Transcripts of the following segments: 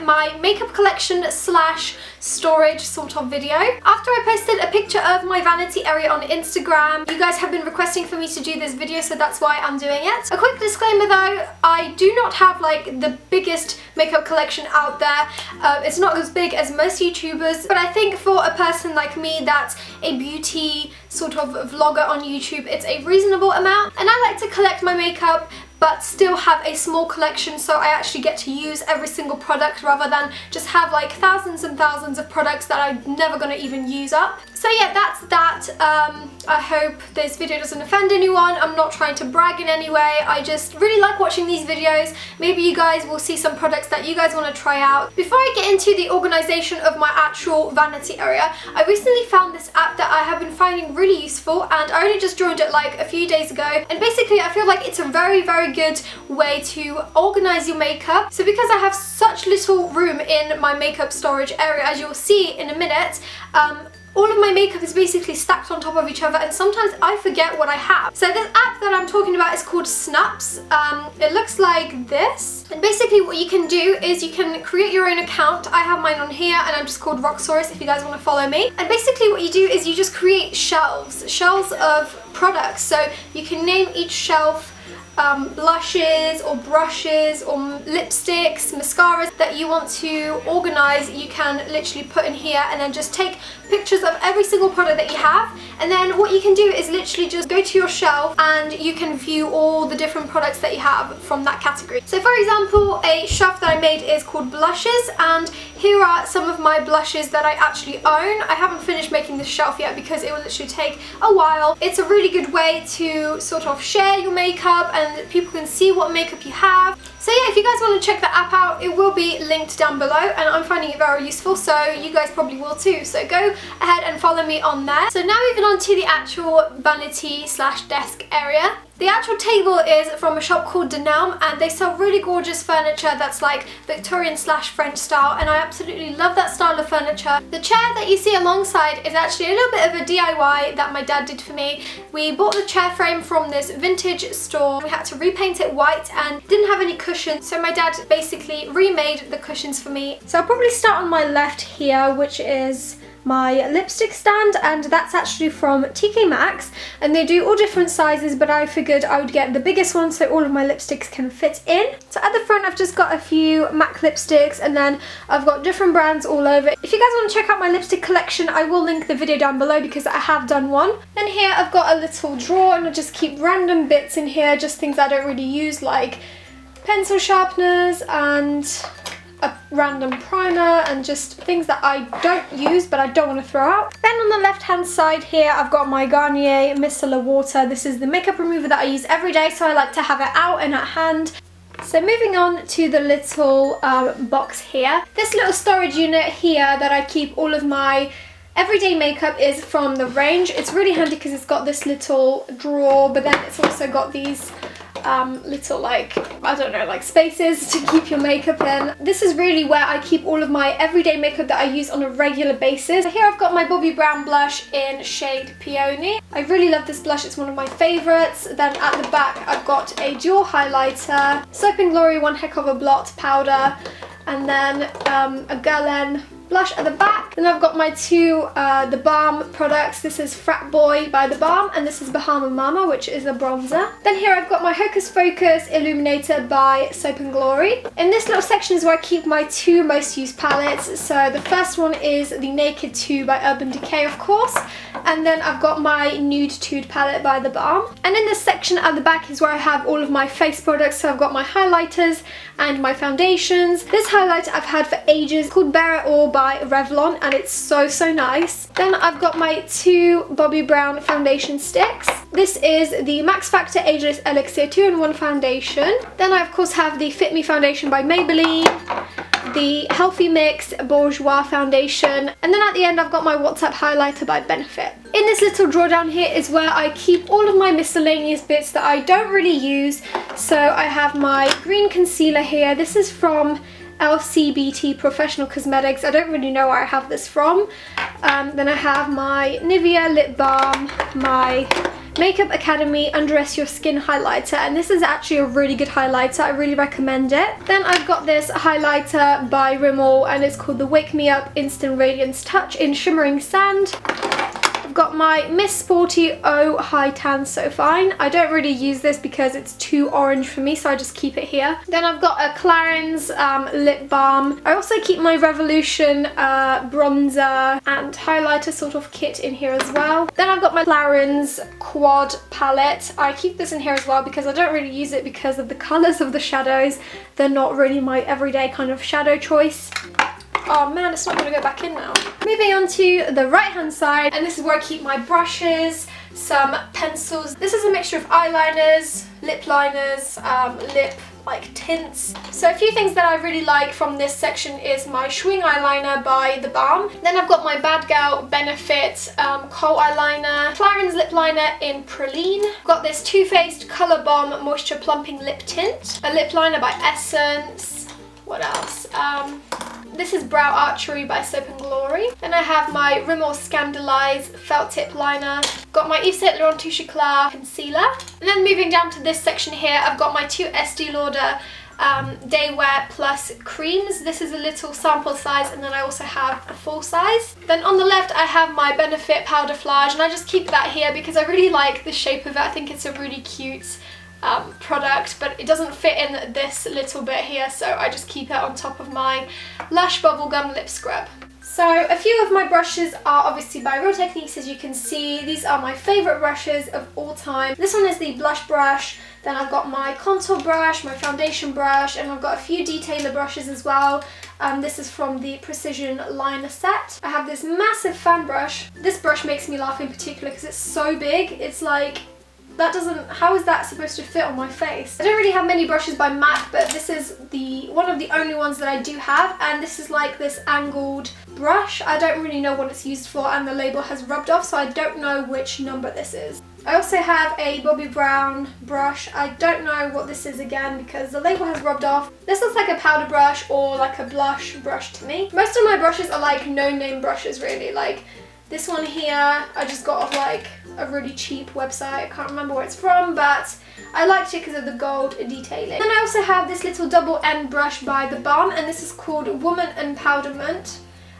My makeup collection slash storage sort of video. After I posted a picture of my vanity area on Instagram, you guys have been requesting for me to do this video, so that's why I'm doing it. A quick disclaimer though, I do not have like the biggest makeup collection out there. It's not as big as most YouTubers, but I think for a person like me that's a beauty sort of vlogger on YouTube, it's a reasonable amount. And I like to collect my makeup but still have a small collection, so I actually get to use every single product rather than just have like thousands and thousands of products that I'm never gonna even use up. So yeah, that's that. I hope this video doesn't offend anyone. I'm not trying to brag in any way. I just really like watching these videos. Maybe you guys will see some products that you guys want to try out. Before I get into the organization of my actual vanity area, I recently found this app that I have been finding really useful, and I only just joined it like a few days ago, and basically I feel like it's a very good way to organize your makeup. So because I have such little room in my makeup storage area, as you'll see in a minute, all of my makeup is basically stacked on top of each other, and sometimes I forget what I have. So this app that I'm talking about is called Snaps. It looks like this, and basically what you can do is you can create your own account. I have mine on here and I'm just called Roxxsaurus if you guys want to follow me. And basically what you do is you just create shelves of products. So you can name each shelf blushes or brushes or lipsticks, mascaras that you want to organize. You can literally put in here and then just take pictures of every single product that you have, and then what you can do is literally just go to your shelf and you can view all the different products that you have from that category. So for example, a shelf that I made is called blushes, and here are some of my blushes that I actually own. I haven't finished making this shelf yet because it will literally take a while. It's a really good way to sort of share your makeup and people can see what makeup you have. So yeah, if you guys want to check the app out, it will be linked down below, and I'm finding it very useful, so you guys probably will too. So go ahead and follow me on there. So now moving on to the actual vanity slash desk area. The actual table is from a shop called Denelm, and they sell really gorgeous furniture that's like Victorian slash French style, and I absolutely love that style of furniture. The chair that you see alongside is actually a little bit of a DIY that my dad did for me. We bought the chair frame from this vintage store. We had to repaint it white and didn't have any cushions, so my dad basically remade the cushions for me. So I'll probably start on my left here, which is my lipstick stand, and that's actually from TK Maxx, and they do all different sizes, but I figured I would get the biggest one so all of my lipsticks can fit in. So at the front I've just got a few MAC lipsticks, and then I've got different brands all over. If you guys want to check out my lipstick collection, I will link the video down below because I have done one. Then here I've got a little drawer, and I just keep random bits in here, just things I don't really use, like pencil sharpeners and a random primer and just things that I don't use but I don't want to throw out. Then on the left hand side here I've got my Garnier Micellar Water. This is the makeup remover that I use every day, so I like to have it out and at hand. So moving on to the little box here. This little storage unit here that I keep all of my everyday makeup is from the range. It's really handy because it's got this little drawer, but then it's also got these little, like, I don't know, like spaces to keep your makeup in. This is really where I keep all of my everyday makeup that I use on a regular basis. So here I've got my Bobbi Brown blush in shade Peony. I really love this blush, it's one of my favourites. Then at the back I've got a dual highlighter, Soap & Glory One Heck of a Blot powder, and then a Guerlain blush at the back. Then I've got my two The Balm products. This is Frat Boy by The Balm, and this is Bahama Mama, which is a bronzer. Then here I've got my Hocus Pocus Illuminator by Soap & Glory. In this little section is where I keep my two most used palettes. So the first one is the Naked 2 by Urban Decay, of course, and then I've got my Nude Tude palette by The Balm. And in this section at the back is where I have all of my face products. So I've got my highlighters and my foundations. This highlighter I've had for ages, called Bare It All by Revlon, and it's so nice. Then I've got my two Bobbi Brown foundation sticks. This is the Max Factor Ageless Elixir 2-in-1 foundation. Then I of course have the Fit Me foundation by Maybelline, the Healthy Mix Bourgeois foundation, and then at the end I've got my WhatsApp highlighter by Benefit. In this little drawer down here is where I keep all of my miscellaneous bits that I don't really use. So I have my green concealer here. This is from LCBT Professional Cosmetics. I don't really know where I have this from. Then I have my Nivea lip balm, my Makeup Academy Undress Your Skin highlighter, and this is actually a really good highlighter. I really recommend it. Then I've got this highlighter by Rimmel, and it's called the Wake Me Up Instant Radiance Touch in Shimmering Sand. I've got my Miss Sporty O High Tan So Fine. I don't really use this because it's too orange for me, so I just keep it here. Then I've got a Clarins lip balm. I also keep my Revolution bronzer and highlighter sort of kit in here as well. Then I've got my Clarins Quad palette. I keep this in here as well because I don't really use it because of the colours of the shadows. They're not really my everyday kind of shadow choice. Oh man, it's not going to go back in now. Moving on to the right hand side, and this is where I keep my brushes, some pencils. This is a mixture of eyeliners, lip liners, lip like tints. So a few things that I really like from this section is my Schwing eyeliner by The Balm. Then I've got my Bad Gal Benefit kohl eyeliner, Clarins lip liner in Praline. Got this Too Faced Colour Bomb Moisture Plumping Lip Tint, a lip liner by Essence. What else? This is Brow Archery by Soap & Glory. Then I have my Rimmel Scandalize Felt Tip Liner. Got my Yves Saint Laurent Touche Eclat Concealer. And then moving down to this section here, I've got my two Estee Lauder Day Wear Plus creams. This is a little sample size, and then I also have a full size. Then on the left I have my Benefit Powder Flage, and I just keep that here because I really like the shape of it. I think it's a really cute product, but it doesn't fit in this little bit here, so I just keep it on top of my Lush Bubblegum Lip Scrub. So a few of my brushes are obviously by Real Techniques, as you can see. These are my favourite brushes of all time. This one is the blush brush, then I've got my contour brush, my foundation brush, and I've got a few detailer brushes as well. This is from the Precision Liner set. I have this massive fan brush. This brush makes me laugh in particular because it's so big. It's like, how is that supposed to fit on my face? I don't really have many brushes by MAC, but this is one of the only ones that I do have, and this is like this angled brush. I don't really know what it's used for, and the label has rubbed off, so I don't know which number this is. I also have a Bobbi Brown brush. I don't know what this is again because the label has rubbed off. This looks like a powder brush or like a blush brush to me. Most of my brushes are like no-name brushes really. Like this one here I just got off like a really cheap website. I can't remember where it's from, but I liked it because of the gold detailing. Then I also have this little double end brush by The Balm, and this is called Woman Empowerment.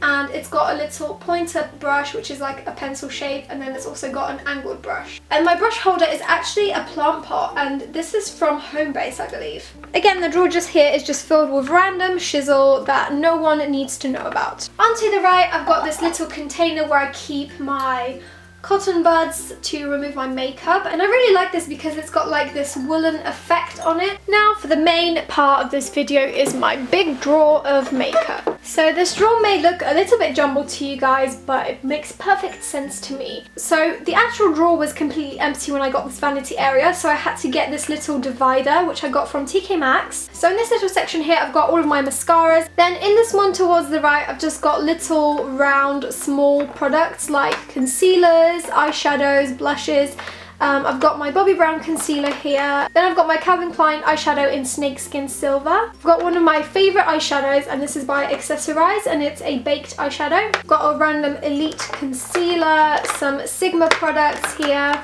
And it's got a little pointer brush which is like a pencil shape, and then it's also got an angled brush. And my brush holder is actually a plant pot, and this is from Homebase, I believe. Again, the drawer just here is just filled with random shizzle that no one needs to know about. Onto the right, I've got this little container where I keep my cotton buds to remove my makeup, and I really like this because it's got like this woolen effect on it. Now for the main part of this video is my big drawer of makeup. So this drawer may look a little bit jumbled to you guys, but it makes perfect sense to me. So the actual drawer was completely empty when I got this vanity area, so I had to get this little divider which I got from TK Maxx. So in this little section here I've got all of my mascaras. Then in this one towards the right I've just got little round small products like concealers, eyeshadows, blushes. I've got my Bobbi Brown concealer here. Then I've got my Calvin Klein eyeshadow in Snakeskin Silver. I've got one of my favourite eyeshadows, and this is by Accessorize, and it's a baked eyeshadow. I've got a random Elite concealer, some Sigma products here,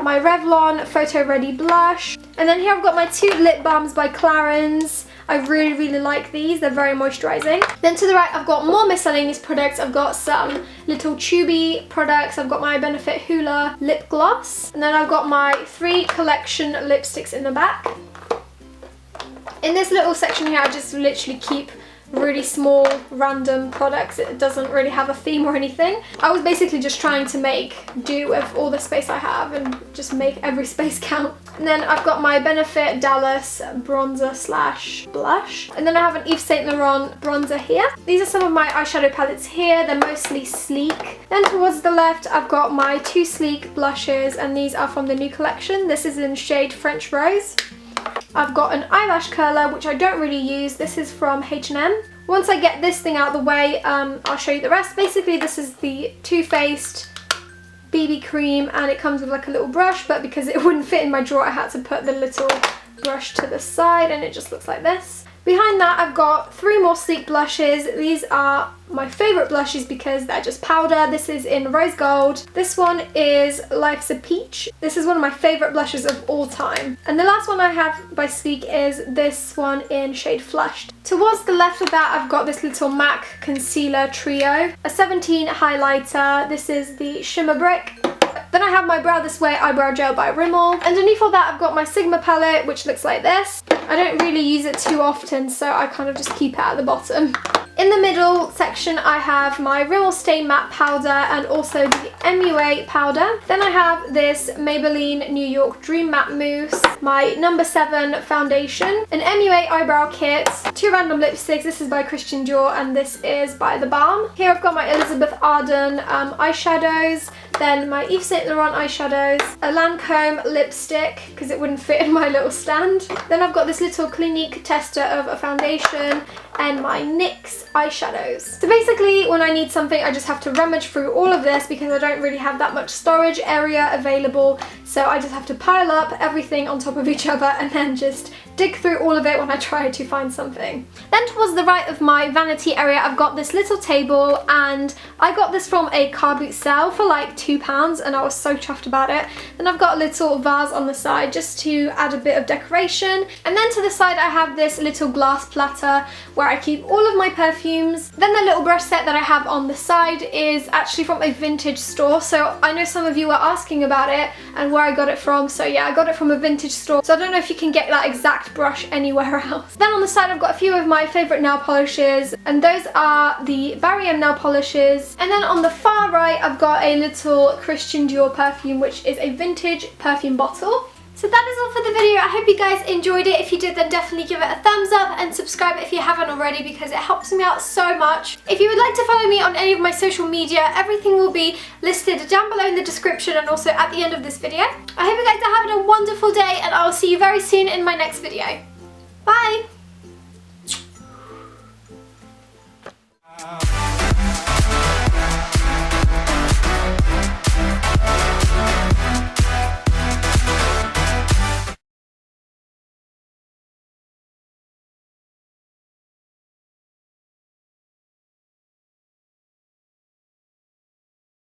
my Revlon Photo Ready blush, and then here I've got my two lip balms by Clarins. I really like these, they're very moisturising. Then to the right I've got more miscellaneous products. I've got some little tubey products. I've got my Benefit Hoola lip gloss, and then I've got my 3 collection lipsticks in the back. In this little section here I just literally keep really small random products. It doesn't really have a theme or anything. I was basically just trying to make do with all the space I have and just make every space count. And then I've got my Benefit Dallas bronzer slash blush, and then I have an Yves Saint Laurent bronzer here. These are some of my eyeshadow palettes here. They're mostly sleek. Then towards the left I've got my 2 sleek blushes, and these are from the new collection. This is in shade French Rose. I've got an eyelash curler which I don't really use. This is from H&M. Once I get this thing out of the way, I'll show you the rest. Basically, this is the Too Faced BB cream, and it comes with like a little brush, but because it wouldn't fit in my drawer, I had to put the little brush to the side, and it just looks like this. Behind that, I've got 3 more sleek blushes. These are my favourite blushes because they're just powder. This is in Rose Gold. This one is Life's a Peach. This is one of my favourite blushes of all time. And the last one I have by Sleek is this one in shade Flushed. Towards the left of that, I've got this little MAC Concealer Trio. A 17 highlighter. This is the Shimmer Brick. Then I have my Brow This Way Eyebrow Gel by Rimmel. Underneath all that, I've got my Sigma palette, which looks like this. I don't really use it too often, so I kind of just keep it at the bottom. In the middle section, I have my Rimmel Stay Matte Powder and also the MUA powder. Then I have this Maybelline New York Dream Matte Mousse, my No. 7 foundation, an MUA eyebrow kit, 2 random lipsticks. This is by Christian Dior and this is by The Balm. Here I've got my Elizabeth Arden eyeshadows, then my Yves Saint Laurent eyeshadows, a Lancome lipstick because it wouldn't fit in my little stand. Then I've got this little Clinique tester of a foundation and my NYX eyeshadows. So basically, when I need something, I just have to rummage through all of this because I don't really have that much storage area available. So I just have to pile up everything on top of each other and then just dig through all of it when I try to find something. Then towards the right of my vanity area, I've got this little table, and I got this from a car boot sale for like £2 and I was so chuffed about it. Then I've got a little vase on the side just to add a bit of decoration. And then to the side I have this little glass platter where I keep all of my perfumes. Then the little brush set that I have on the side is actually from a vintage store. So I know some of you were asking about it and where I got it from. So yeah, I got it from a vintage store. So I don't know if you can get that exact brush anywhere else. Then on the side I've got a few of my favourite nail polishes, and those are the Barry M nail polishes. And then on the far right I've got a little Christian Dior perfume, which is a vintage perfume bottle. So that is all for the video. I hope you guys enjoyed it. If you did, then definitely give it a thumbs up and subscribe if you haven't already because it helps me out so much. If you would like to follow me on any of my social media, everything will be listed down below in the description and also at the end of this video. I hope you guys are having a wonderful day and I will see you very soon in my next video. Bye!